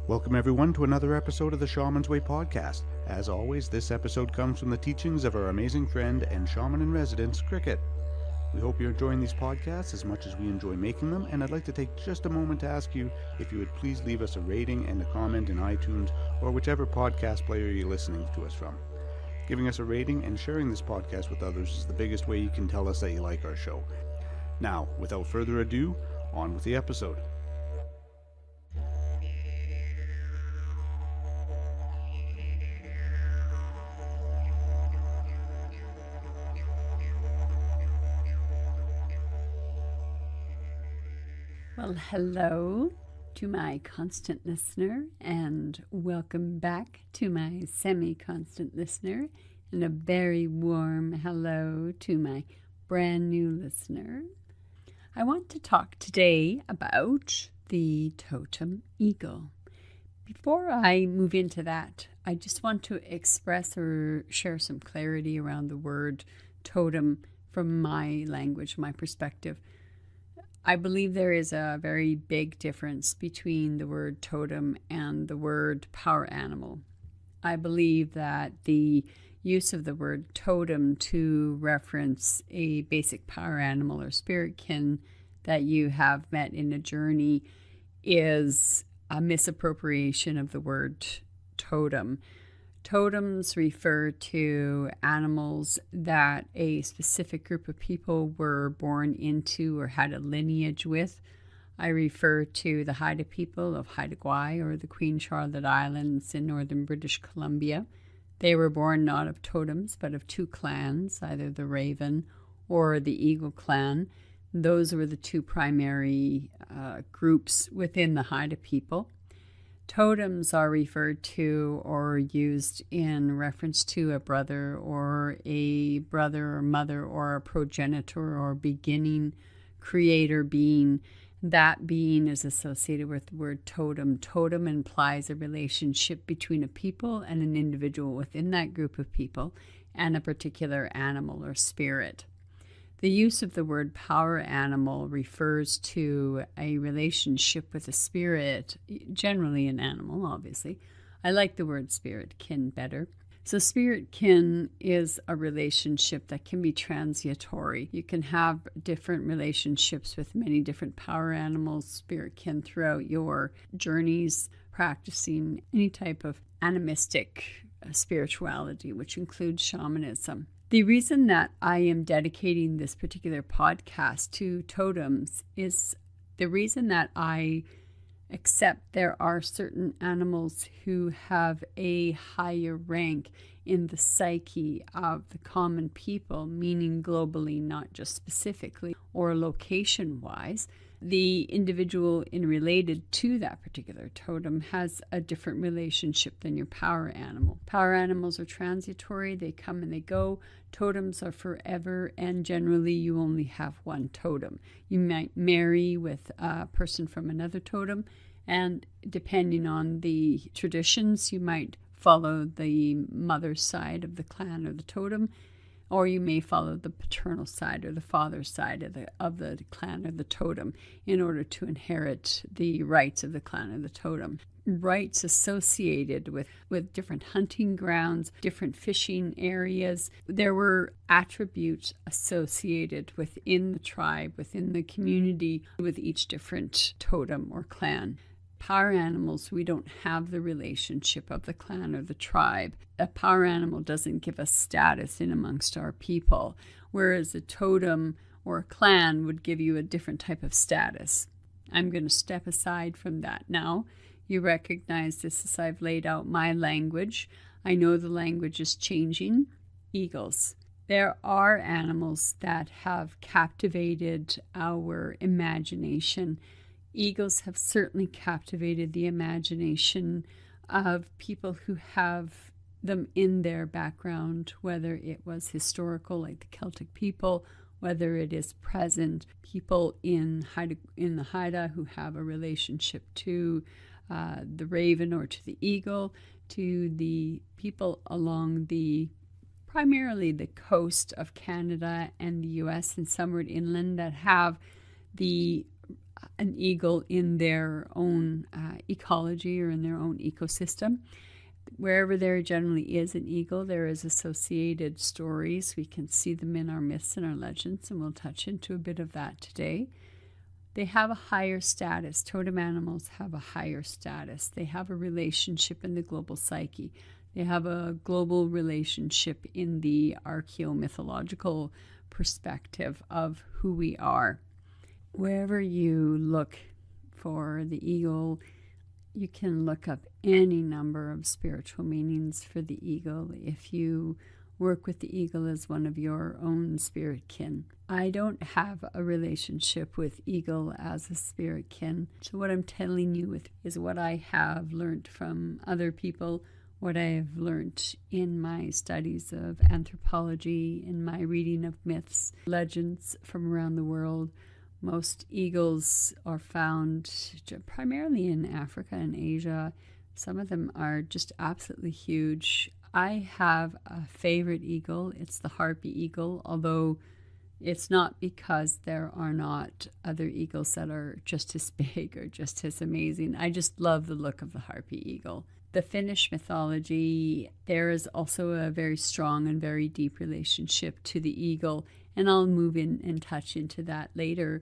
Welcome everyone to another episode of the Shaman's Way podcast. As always, this episode comes from the teachings of our amazing friend and shaman in residence, Kriket. We hope you're enjoying these podcasts as much as we enjoy making them, and I'd like to take just a moment to ask you if you would please leave us a rating and a comment in iTunes or whichever podcast player you're listening to us from. Giving us a rating and sharing this podcast with others is the biggest way you can tell us that you like our show. Now, without further ado, on with the episode. Well, hello to my constant listener, and welcome back to my semi-constant listener, and a very warm hello to my brand new listener. I want to talk today about the Totem Eagle. Before I move into that, I just want to express or share some clarity around the word totem from my language, my perspective. I believe there is a very big difference between the word totem and the word power animal. I believe that the use of the word totem to reference a basic power animal or spirit kin that you have met in a journey is a misappropriation of the word totem. Totems refer to animals that a specific group of people were born into or had a lineage with. I refer to the Haida people of Haida Gwaii or the Queen Charlotte Islands in northern British Columbia. They were born not of totems, but of two clans, either the Raven or the Eagle clan. Those were the two primary groups within the Haida people. Totems are referred to or used in reference to a brother or mother or a progenitor or beginning creator being. That being is associated with the word totem. Totem implies a relationship between a people and an individual within that group of people and a particular animal or spirit. The use of the word power animal refers to a relationship with a spirit, generally an animal, obviously. I like the word spirit kin better. So spirit kin is a relationship that can be transitory. You can have different relationships with many different power animals, spirit kin, throughout your journeys, practicing any type of animistic spirituality, which includes shamanism. The reason that I am dedicating this particular podcast to totems is the reason that I accept there are certain animals who have a higher rank in the psyche of the common people, meaning globally, not just specifically or location-wise. The individual related to that particular totem has a different relationship than your power animal. Power animals are transitory, they come and they go. Totems are forever, and generally you only have one totem. You might marry with a person from another totem, and depending on the traditions, you might follow the mother's side of the clan or the totem, or you may follow the paternal side or the father's side of the clan or the totem in order to inherit the rights of the clan or the totem. Rights associated with different hunting grounds, different fishing areas. There were attributes associated within the tribe, within the community, with each different totem or clan. Power animals, we don't have the relationship of the clan or the tribe. A power animal doesn't give us status in amongst our people, whereas a totem or a clan would give you a different type of status. I'm going to step aside from that now. You recognize this as I've laid out my language. I know the language is changing. Eagles. There are animals that have captivated our imagination. Eagles have certainly captivated the imagination of people who have them in their background, whether it was historical, like the Celtic people, whether it is present people in the Haida who have a relationship to the raven or to the eagle, to the people along primarily the coast of Canada and the US and somewhere inland that have the an eagle in their own ecology or in their own ecosystem. Wherever there generally is an eagle, there is associated stories. We can see them in our myths and our legends, and we'll touch into a bit of that today. They have a higher status. Totem animals have a higher status. They have a relationship in the global psyche. They have a global relationship in the archaeomythological perspective of who we are. Wherever you look for the eagle, you can look up any number of spiritual meanings for the eagle if you work with the eagle as one of your own spirit kin. I don't have a relationship with eagle as a spirit kin. So what I'm telling you is what I have learned from other people, what I have learned in my studies of anthropology, in my reading of myths, legends from around the world. Most eagles are found primarily in Africa and Asia. Some of them are just absolutely huge. I have a favorite eagle. It's the Harpy Eagle, although it's not because there are not other eagles that are just as big or just as amazing. I just love the look of the Harpy Eagle. The Finnish mythology, there is also a very strong and very deep relationship to the eagle, and I'll move in and touch into that later.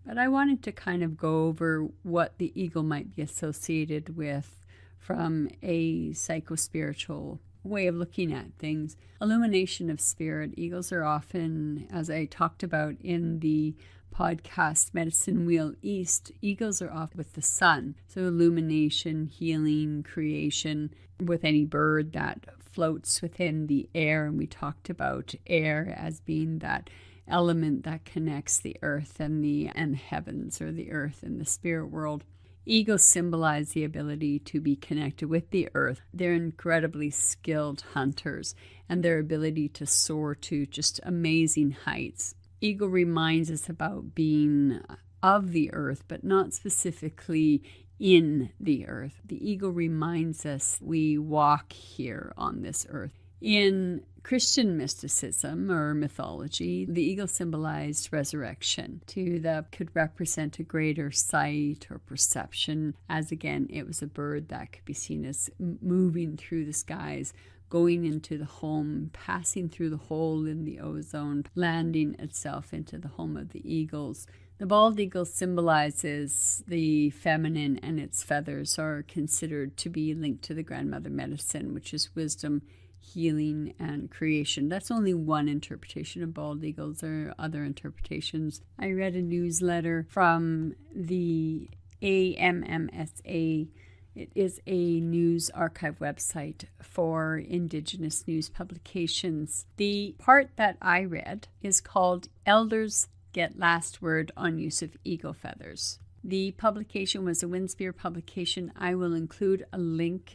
But I wanted to kind of go over what the eagle might be associated with from a psychospiritual way of looking at things. Illumination of Spirit. Eagles are often, as I talked about in the podcast Medicine Wheel East, eagles are off with the sun. So illumination, healing, creation with any bird that floats within the air. And we talked about air as being that element that connects the earth and the heavens, or the earth and the spirit world. Eagles symbolize the ability to be connected with the earth. They're incredibly skilled hunters, and their ability to soar to just amazing heights. Eagle reminds us about being of the earth, but not specifically in the earth. The eagle reminds us we walk here on this earth. In Christian mysticism or mythology, the eagle symbolized resurrection. Could represent a greater sight or perception, as again, it was a bird that could be seen as moving through the skies, going into the home, passing through the hole in the ozone, landing itself into the home of the eagles. The bald eagle symbolizes the feminine, and its feathers are considered to be linked to the grandmother medicine, which is wisdom, healing, and creation. That's only one interpretation of bald eagles. There are other interpretations. I read a newsletter from the AMMSA. It is a news archive website for Indigenous news publications. The part that I read is called Elders Get Last Word on Use of Eagle Feathers. The publication was a Windspear publication. I will include a link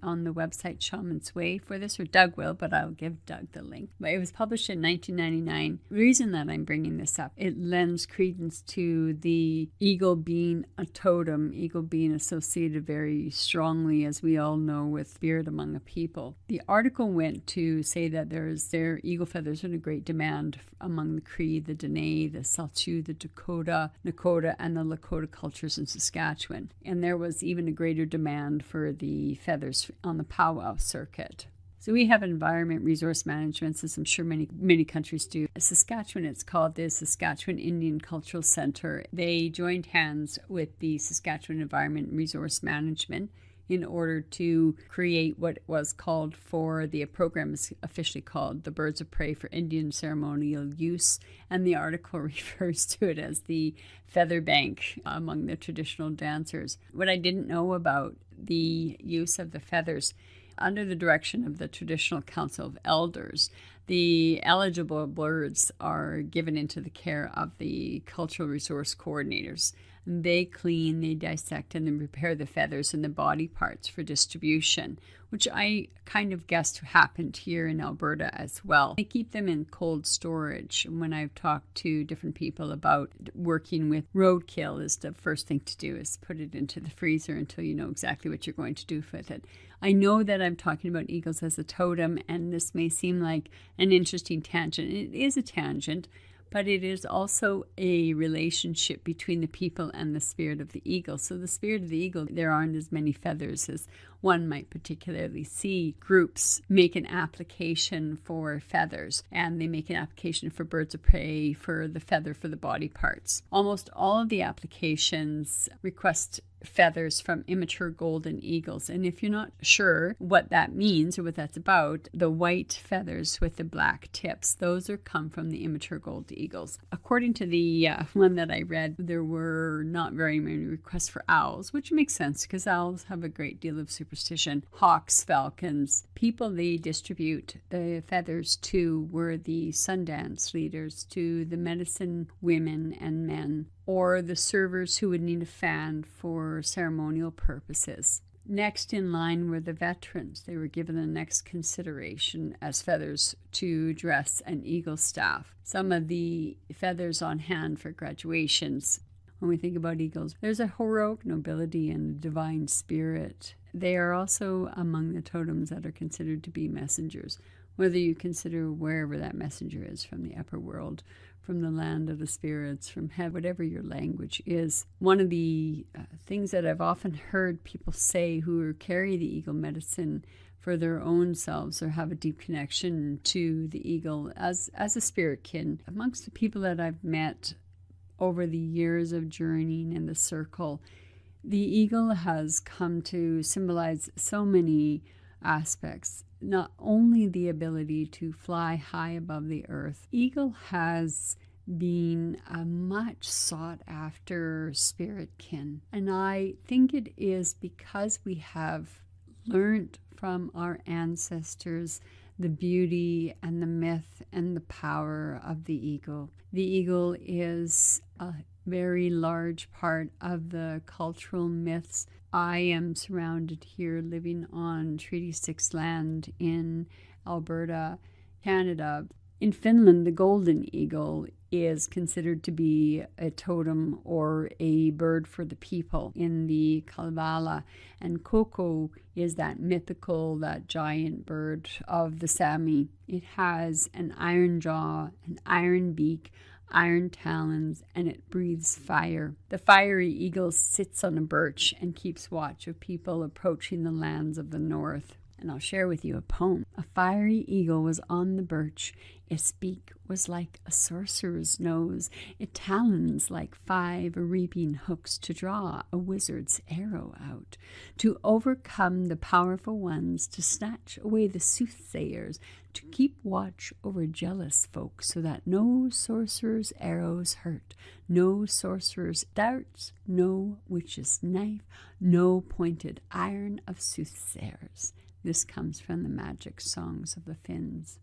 on the website Shaman's Way for this, or Doug will, but I'll give Doug the link. But it was published in 1999. The reason that I'm bringing this up, it lends credence to the eagle being a totem, eagle being associated very strongly, as we all know, with spirit among a people. The article went to say that their eagle feathers are in a great demand among the Cree, the Dene, the Saltu, the Dakota, Nakota, and the Lakota cultures in Saskatchewan. And there was even a greater demand for the feathers on the powwow circuit. So we have environment resource management, as I'm sure many countries do. Saskatchewan, it's called the Saskatchewan Indian Cultural Center. They joined hands with the Saskatchewan Environment Resource Management in order to create what was called the program is officially called the Birds of Prey for Indian Ceremonial Use, and the article refers to it as the feather bank among the traditional dancers. What I didn't know about the use of the feathers, under the direction of the Traditional Council of Elders, the eligible birds are given into the care of the cultural resource coordinators. They clean, they dissect, and then prepare the feathers and the body parts for distribution, which I kind of guessed happened here in Alberta as well. They keep them in cold storage. When I've talked to different people about working with roadkill, is the first thing to do is put it into the freezer until you know exactly what you're going to do with it. I know that I'm talking about eagles as a totem, and this may seem like an interesting tangent. It is a tangent, but it is also a relationship between the people and the spirit of the eagle. So the spirit of the eagle, there aren't as many feathers as one might particularly see. Groups make an application for feathers, and they make an application for birds of prey, for the feather for the body parts. Almost all of the applications request feathers from immature golden eagles. And if you're not sure what that means or what that's about, the white feathers with the black tips, those come from the immature gold eagles. According to the one that I read, there were not very many requests for owls, which makes sense because owls have a great deal of superstition. Hawks, falcons, people they distribute the feathers to were the Sundance leaders, to the medicine women and men, or the servers who would need a fan for ceremonial purposes. Next in line were the veterans. They were given the next consideration as feathers to dress an eagle staff. Some of the feathers on hand for graduations. When we think about eagles, there's a heroic nobility and a divine spirit. They are also among the totems that are considered to be messengers, whether you consider wherever that messenger is, from the upper world, from the land of the spirits, from heaven, whatever your language is. One of the things that I've often heard people say who carry the eagle medicine for their own selves or have a deep connection to the eagle as a spirit kin, amongst the people that I've met over the years of journeying in the circle, the eagle has come to symbolize so many aspects. Not only the ability to fly high above the earth, eagle has been a much sought after spirit kin. And I think it is because we have learned from our ancestors the beauty and the myth and the power of the eagle. The eagle is a very large part of the cultural myths. I am surrounded here living on Treaty 6 land in Alberta, Canada. In Finland, the golden eagle is considered to be a totem or a bird for the people in the Kalevala. And Koko is that mythical, that giant bird of the Sami. It has an iron jaw, an iron beak, iron talons, and it breathes fire. The fiery eagle sits on a birch and keeps watch of people approaching the lands of the north. And I'll share with you a poem. A fiery eagle was on the birch. Its beak was like a sorcerer's nose. Its talons like 5 reaping hooks to draw a wizard's arrow out, to overcome the powerful ones, to snatch away the soothsayers, to keep watch over jealous folk, so that no sorcerer's arrows hurt, no sorcerer's darts, no witch's knife, no pointed iron of soothsayers. This comes from the magic songs of the Finns.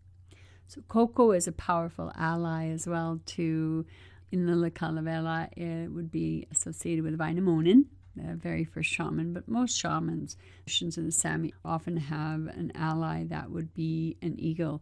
So Koko is a powerful ally as well to, in the Kalevala, it would be associated with Vainamoinen, the very first shaman, but most shamans in the Sami often have an ally that would be an eagle.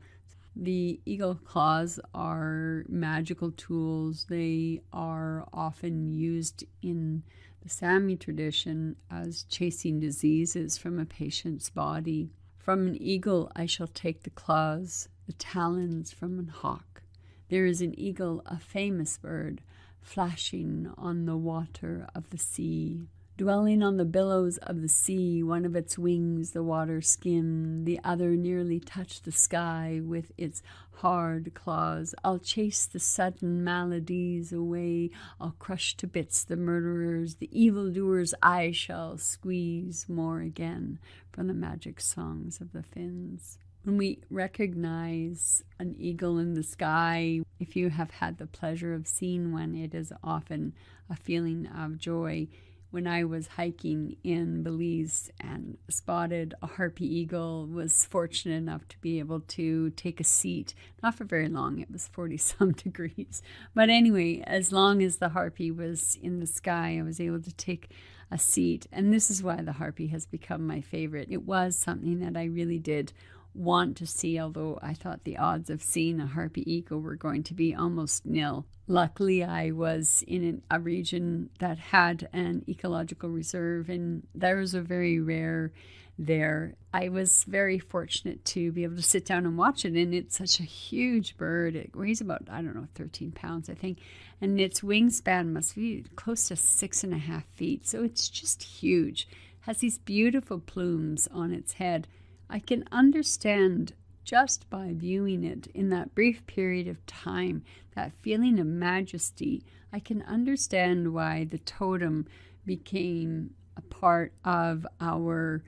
The eagle claws are magical tools. They are often used in the Sami tradition as chasing diseases from a patient's body. From an eagle I shall take the claws, the talons from an hawk. There is an eagle, a famous bird, flashing on the water of the sea. Dwelling on the billows of the sea, one of its wings the water skimmed, the other nearly touched the sky with its hard claws. I'll chase the sudden maladies away, I'll crush to bits the murderers, the evildoers I shall squeeze more again, from the magic songs of the Finns. When we recognize an eagle in the sky, if you have had the pleasure of seeing one, it is often a feeling of joy. When I was hiking in Belize and spotted a Harpy Eagle, was fortunate enough to be able to take a seat. Not for very long, it was 40-some degrees. But anyway, as long as the Harpy was in the sky, I was able to take a seat. And this is why the Harpy has become my favorite. It was something that I really did want to see, although I thought the odds of seeing a Harpy Eagle were going to be almost nil. Luckily, I was in a region that had an ecological reserve, and those are very rare there. I was very fortunate to be able to sit down and watch it, and it's such a huge bird. It weighs about, 13 pounds, I think, and its wingspan must be close to 6.5 feet, so it's just huge. It has these beautiful plumes on its head. I can understand just by viewing it in that brief period of time, that feeling of majesty. I can understand why the totem became a part of our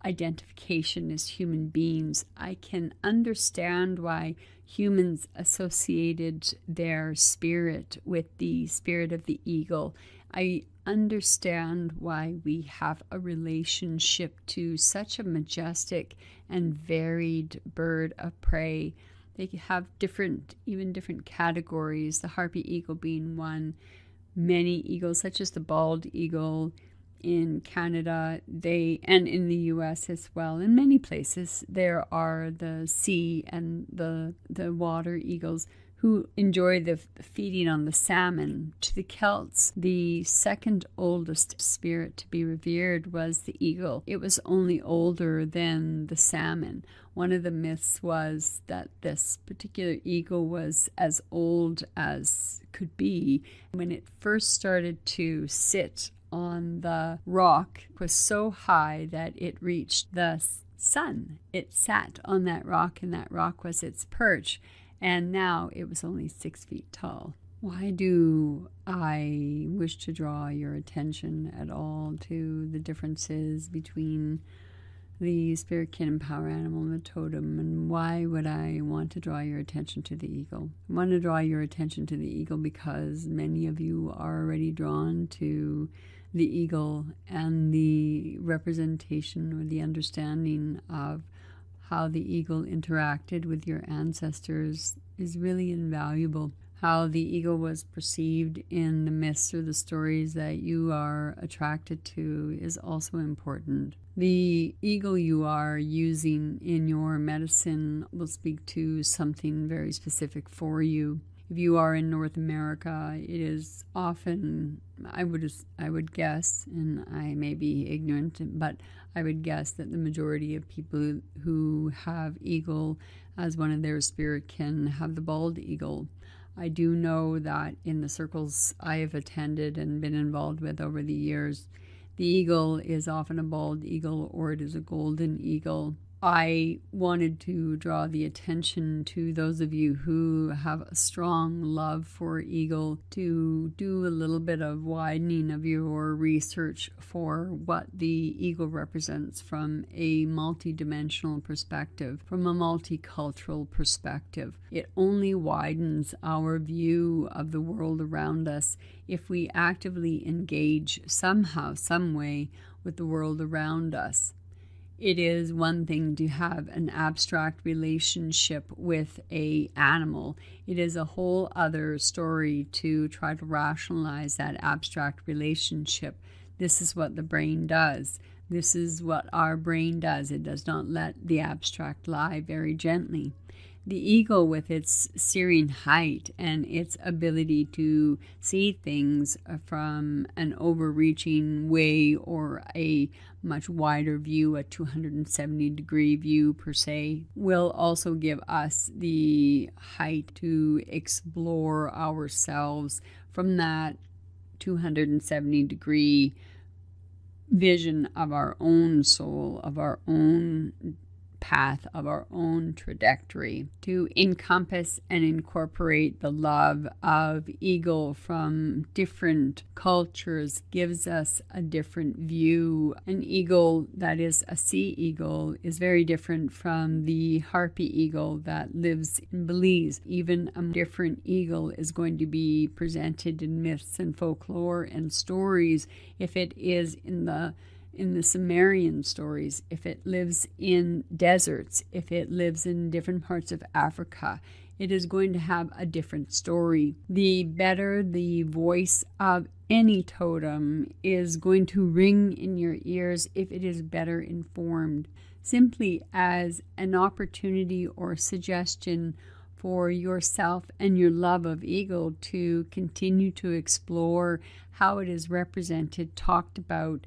identification as human beings. I can understand why humans associated their spirit with the spirit of the eagle. I understand why we have a relationship to such a majestic and varied bird of prey. They have different categories, the Harpy Eagle being one. Many eagles, such as the bald eagle in Canada, and in the US as well. In many places, there are the sea and the water eagles who enjoy the feeding on the salmon. To the Celts, the second oldest spirit to be revered was the eagle. It was only older than the salmon. One of the myths was that this particular eagle was as old as could be. When it first started to sit on the rock, it was so high that it reached the sun. It sat on that rock, and that rock was its perch. And now it was only 6 feet tall. Why do I wish to draw your attention at all to the differences between the spirit, kin, and power animal and the totem, and why would I want to draw your attention to the eagle? I want to draw your attention to the eagle because many of you are already drawn to the eagle and the representation or the understanding of how the eagle interacted with your ancestors is really invaluable. How the eagle was perceived in the myths or the stories that you are attracted to is also important. The eagle you are using in your medicine will speak to something very specific for you. If you are in North America, it is often, I would guess, and I may be ignorant, but I would guess that the majority of people who have eagle as one of their spirit kin have the bald eagle. I do know that in the circles I have attended and been involved with over the years, the eagle is often a bald eagle or it is a golden eagle. I wanted to draw the attention to those of you who have a strong love for eagle to do a little bit of widening of your research for what the eagle represents from a multidimensional perspective, from a multicultural perspective. It only widens our view of the world around us if we actively engage somehow, some way with the world around us. It is one thing to have an abstract relationship with an animal. It is a whole other story to try to rationalize that abstract relationship. This is what the brain does. This is what our brain does. It does not let the abstract lie very gently. The eagle, with its searing height and its ability to see things from an overreaching way or a much wider view, a 270-degree view per se, will also give us the height to explore ourselves from that 270-degree vision of our own soul, of our own path, of our own trajectory, to encompass and incorporate the love of eagle from different cultures gives us a different view. An eagle that is a sea eagle is very different from the Harpy Eagle that lives in Belize. Even a different eagle is going to be presented in myths and folklore and stories if it is in the Sumerian stories, if it lives in deserts, if it lives in different parts of Africa, it is going to have a different story. The better the voice of any totem is going to ring in your ears if it is better informed, simply as an opportunity or suggestion for yourself and your love of eagle to continue to explore how it is represented, talked about,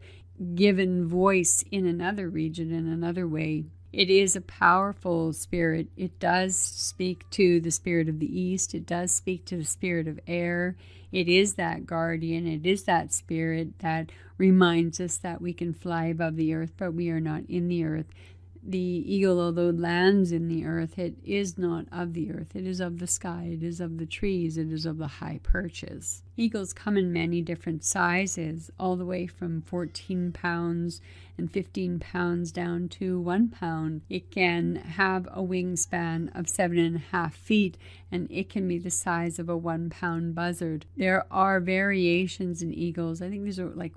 given voice in another region, in another way. It is a powerful spirit. It does speak to the spirit of the east. It does speak to the spirit of air. It is that guardian. It is that spirit that reminds us that we can fly above the earth, but we are not in the earth. The eagle, although it lands in the earth, it is not of the earth. It is of the sky. It is of the trees. It is of the high perches. Eagles come in many different sizes, all the way from 14 pounds and 15 pounds down to 1 pound. It can have a wingspan of 7.5 feet, and it can be the size of a 1 pound buzzard. There are variations in eagles. I think these are like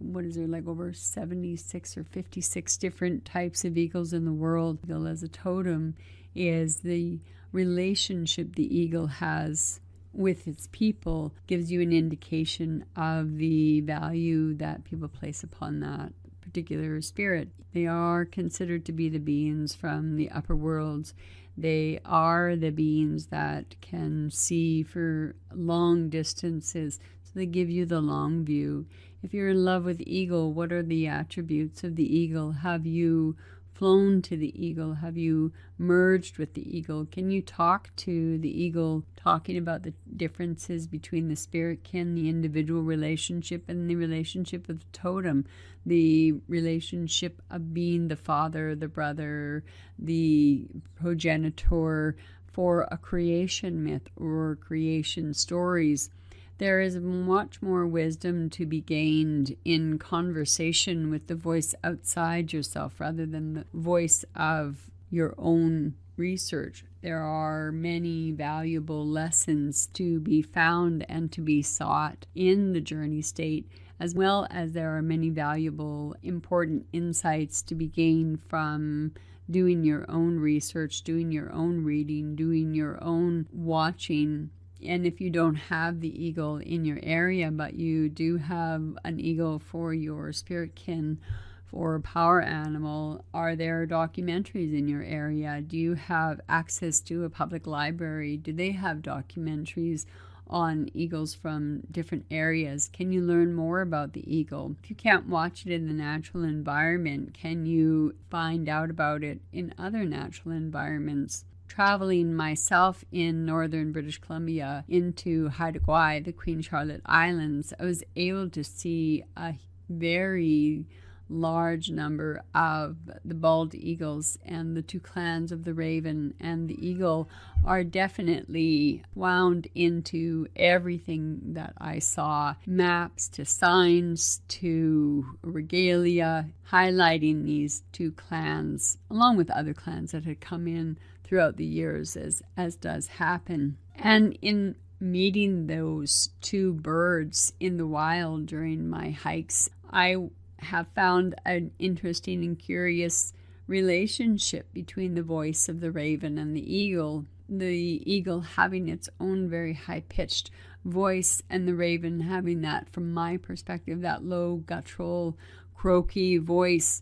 over 76 or 56 different types of eagles in the world. Eagle as a totem is the relationship the eagle has with its people, gives you an indication of the value that people place upon that particular spirit. They are considered to be the beings from the upper worlds. They are the beings that can see for long distances, so they give you the long view. If you're in love with eagle, what are the attributes of the eagle? Have you flown to the eagle? Have you merged with the eagle? Can you talk to the eagle, talking about the differences between the spirit kin, the individual relationship, and the relationship of the totem, the relationship of being the father, the brother, the progenitor for a creation myth or creation stories? There is much more wisdom to be gained in conversation with the voice outside yourself rather than the voice of your own research. There are many valuable lessons to be found and to be sought in the journey state, as well as there are many valuable, important insights to be gained from doing your own research, doing your own reading, doing your own watching. And if you don't have the eagle in your area, but you do have an eagle for your spirit kin, for a power animal, are there documentaries in your area? Do you have access to a public library? Do they have documentaries on eagles from different areas? Can you learn more about the eagle? If you can't watch it in the natural environment, can you find out about it in other natural environments? Traveling myself in northern British Columbia into Haida Gwaii, the Queen Charlotte Islands, I was able to see a very large number of the bald eagles, and the two clans of the raven and the eagle are definitely wound into everything that I saw. Maps to signs to regalia, highlighting these two clans, along with other clans that had come in throughout the years, as does happen. And in meeting those two birds in the wild during my hikes, I have found an interesting and curious relationship between the voice of the raven and the eagle. The eagle having its own very high-pitched voice, and the raven having that, from my perspective, that low, guttural, croaky voice.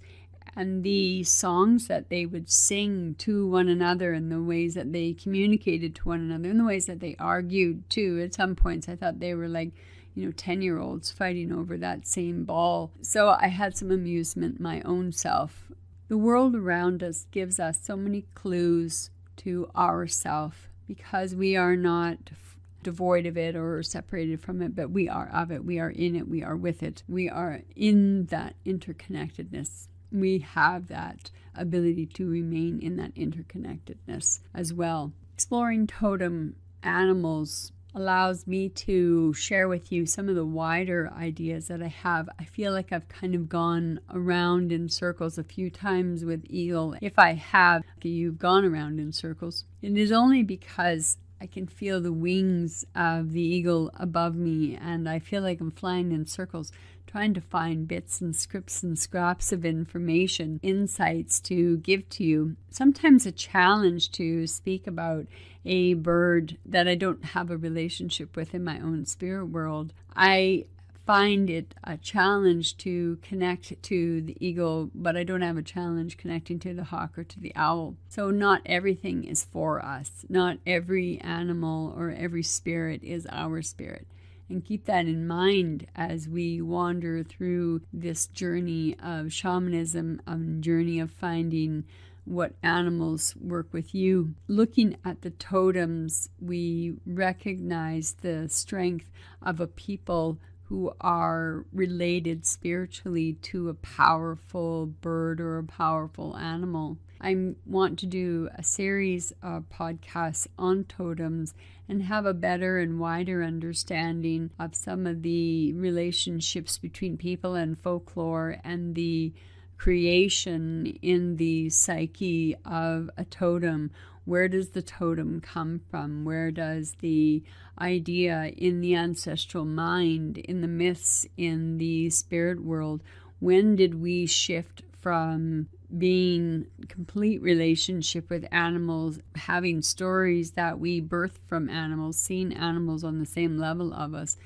And the songs that they would sing to one another, and the ways that they communicated to one another, and the ways that they argued too. At some points I thought they were like 10-year-olds fighting over that same ball. So I had some amusement my own self. The world around us gives us so many clues to ourself, because we are not devoid of it or separated from it, but we are of it. We are in it. We are with it. We are in that interconnectedness. We have that ability to remain in that interconnectedness as well. Exploring totem animals allows me to share with you some of the wider ideas that I have. I feel like I've kind of gone around in circles a few times with eagle. If I have, you've gone around in circles, it is only because I can feel the wings of the eagle above me, and I feel like I'm flying in circles, trying to find bits and scripts and scraps of information, insights to give to you. Sometimes a challenge to speak about a bird that I don't have a relationship with in my own spirit world. I find it a challenge to connect to the eagle, but I don't have a challenge connecting to the hawk or to the owl. So not everything is for us. Not every animal or every spirit is our spirit. And keep that in mind as we wander through this journey of shamanism, a journey of finding what animals work with you. Looking at the totems, we recognize the strength of a people who are related spiritually to a powerful bird or a powerful animal. I want to do a series of podcasts on totems and have a better and wider understanding of some of the relationships between people and folklore and the creation in the psyche of a totem. Where does the totem come from? Where does the idea in the ancestral mind, in the myths, in the spirit world, when did we shift from being complete relationship with animals, having stories that we birth from animals, seeing animals on the same level of us,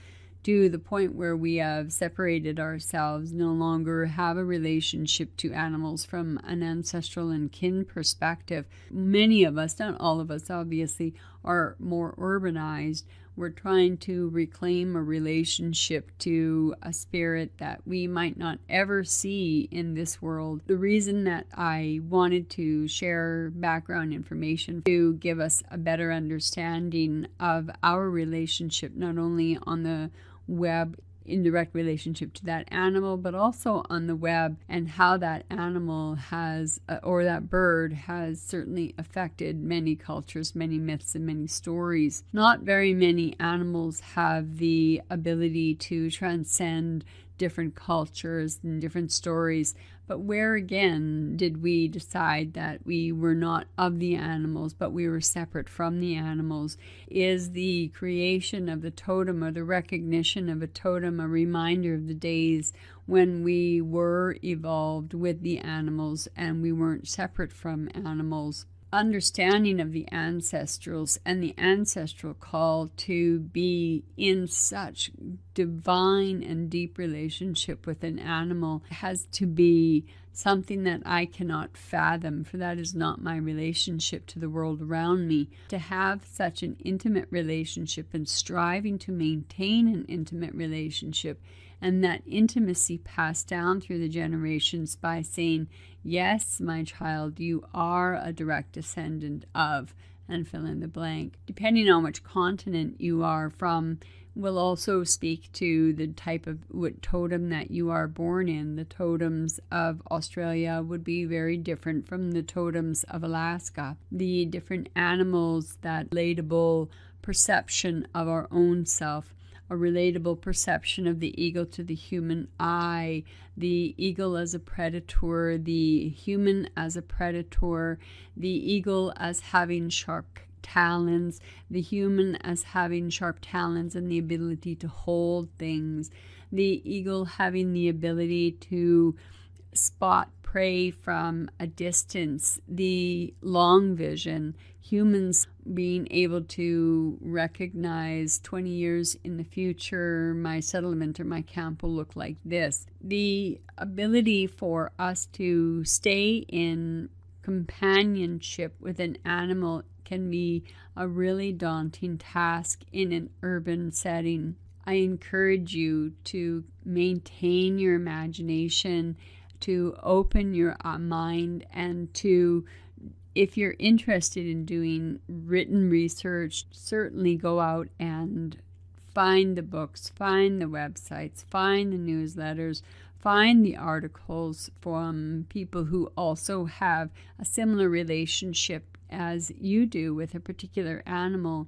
to the point where we have separated ourselves, no longer have a relationship to animals from an ancestral and kin perspective. Many of us, not all of us obviously, are more urbanized. We're trying to reclaim a relationship to a spirit that we might not ever see in this world. The reason that I wanted to share background information to give us a better understanding of our relationship, not only on the web in direct relationship to that animal, but also on the web, and how that animal has, or that bird has certainly affected many cultures, many myths, and many stories. Not very many animals have the ability to transcend different cultures and different stories. But where again did we decide that we were not of the animals, but we were separate from the animals? Is the creation of the totem or the recognition of a totem a reminder of the days when we were evolved with the animals and we weren't separate from animals? Understanding of the ancestrals and the ancestral call to be in such divine and deep relationship with an animal has to be something that I cannot fathom, for that is not my relationship to the world around me. To have such an intimate relationship and striving to maintain an intimate relationship, and that intimacy passed down through the generations by saying, yes, my child, you are a direct descendant of, and fill in the blank. Depending on which continent you are from, will also speak to the type of totem that you are born in. The totems of Australia would be very different from the totems of Alaska. The different animals, that relatable perception of our own self, a relatable perception of the eagle to the human eye, the eagle as a predator, the human as a predator, the eagle as having sharp talons, the human as having sharp talons and the ability to hold things, the eagle having the ability to spot prey from a distance, the long vision, humans being able to recognize 20 years in the future, my settlement or my camp will look like this. The ability for us to stay in companionship with an animal can be a really daunting task in an urban setting. I encourage you to maintain your imagination, to open your mind, and to, if you're interested in doing written research, certainly go out and find the books, find the websites, find the newsletters, find the articles from people who also have a similar relationship as you do with a particular animal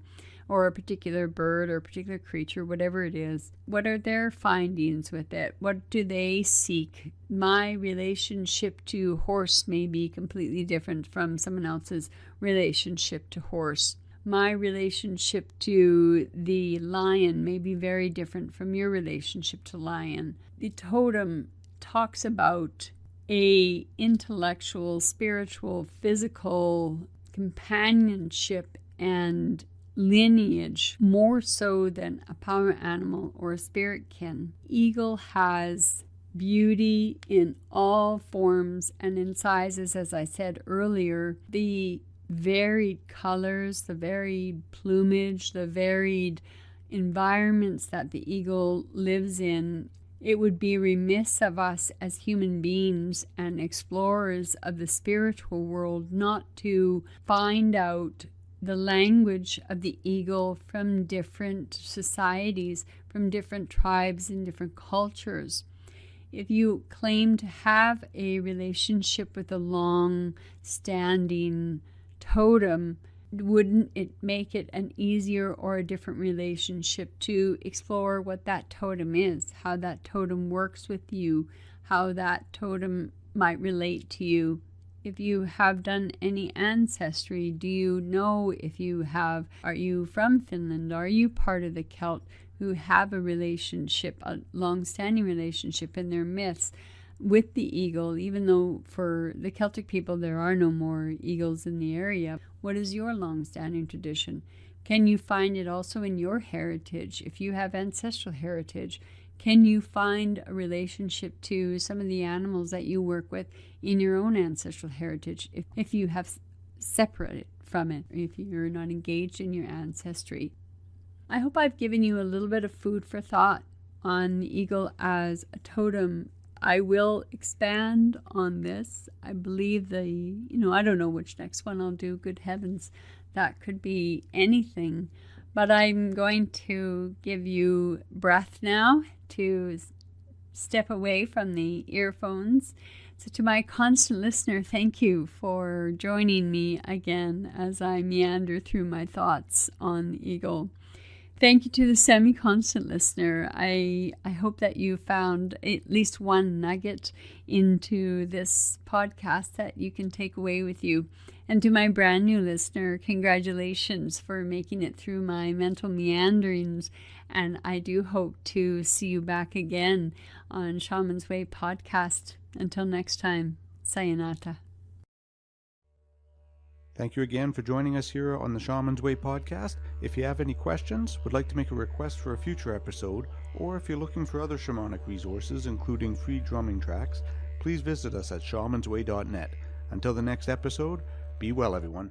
or a particular bird or a particular creature, whatever it is. What are their findings with it? What do they seek? My relationship to horse may be completely different from someone else's relationship to horse. My relationship to the lion may be very different from your relationship to lion. The totem talks about a intellectual, spiritual, physical companionship and lineage more so than a power animal or a spirit can. Eagle has beauty in all forms and in sizes, as I said earlier. The varied colors, the varied plumage, the varied environments that the eagle lives in. It would be remiss of us as human beings and explorers of the spiritual world not to find out the language of the eagle from different societies, from different tribes and different cultures. If you claim to have a relationship with a long-standing totem, wouldn't it make it an easier or a different relationship to explore what that totem is, how that totem works with you, how that totem might relate to you? If you have done any ancestry, do you know if you have, are you from Finland? Are you part of the Celt who have a relationship, a long-standing relationship in their myths with the eagle, even though for the Celtic people there are no more eagles in the area? What is your long-standing tradition? Can you find it also in your heritage? If you have ancestral heritage, can you find a relationship to some of the animals that you work with in your own ancestral heritage if you have separated from it, if you're not engaged in your ancestry? I hope I've given you a little bit of food for thought on the eagle as a totem. I will expand on this. I believe I don't know which next one I'll do. Good heavens, that could be anything. But I'm going to give you breath now to step away from the earphones. So to my constant listener, thank you for joining me again as I meander through my thoughts on the eagle. Thank you to the semi-constant listener. I hope that you found at least one nugget into this podcast that you can take away with you. And to my brand new listener, congratulations for making it through my mental meanderings. And I do hope to see you back again on Shaman's Way podcast. Until next time, sayonara. Thank you again for joining us here on the Shaman's Way podcast. If you have any questions, would like to make a request for a future episode, or if you're looking for other shamanic resources, including free drumming tracks, please visit us at shamansway.net. Until the next episode, be well, everyone.